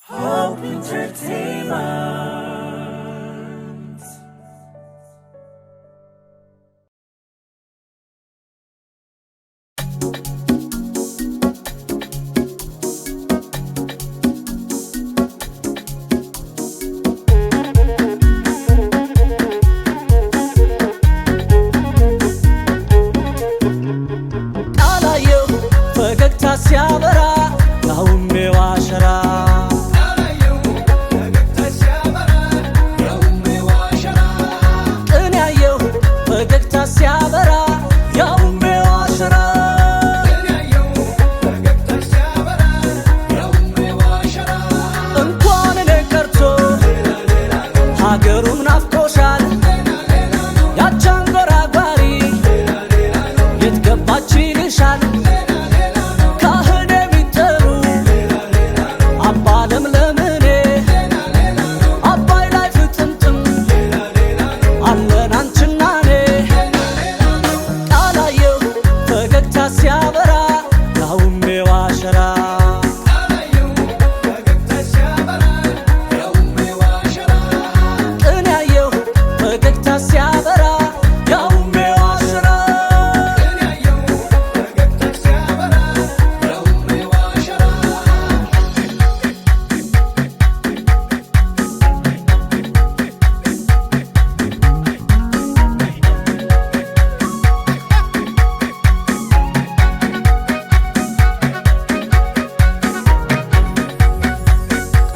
Hope Entertainment. ሲያበራ ያውም ዋሸራ ቅን ያየው ፈገግታ ሲያበራ ያውም ዋሸራ እንኳን እኔ ቀርቶ ሀገሩም ናፍቆሻል ያች አንጎራጓሪ የት ገባች ይልሻል ሲያበራ ያውም ዋሸራ ቅን ያየው ፈገግታ ሲያበራ ያውም ዋሸራ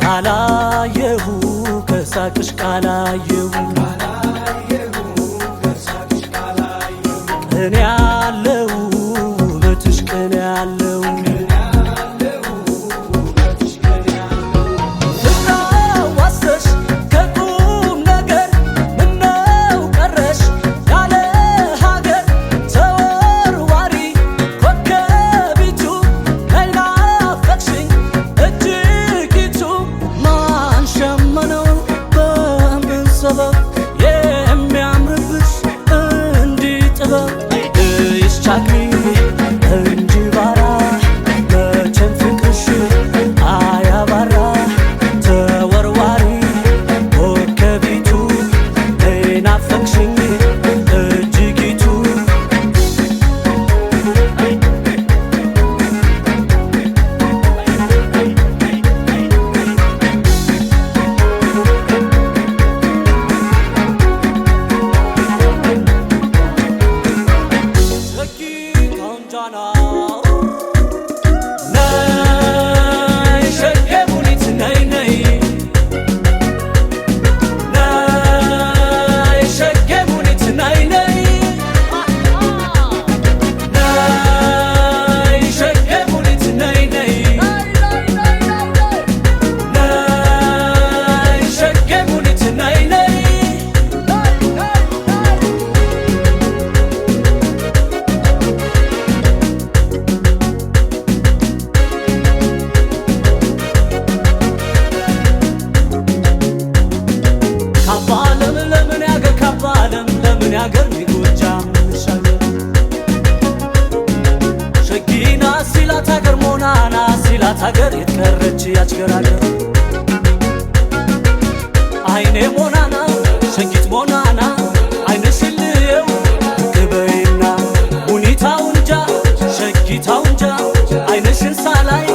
ቃላየሁ ከሳቅሽ ቃላየሁ ቅን ያለው ውበትሽ ቅን ያለው ፍቅራዋሰሽ ከቁም ነገር ምነው ቀረሽ ያለ ሀገር ተወርዋሪ ኮከቢቱ ናፈቅሽኝ እጅጊቱ ሸመነው በምን ሰበብ የሚያምርብሽ እንዲህ ጥበብ ይስቻክሪ እንጂ ባራ መቼም ፍቅርሽ አያባራ ተወርዋሪ ኮከቢቱ ናፈቅሽኝ እጅጊቱ ያገር ሚጎጃም ሻገር ሸጊና ሲላት ሀገር ሞናና ሲላት ሀገር የተቀረች ያችገራገር አይኔ ሞናና ሸጊት ሞናና አይነሽን ልየው ግበይና ሁኔታው እንጃ ሸጊታው እንጃ አይነሽን ሳላይ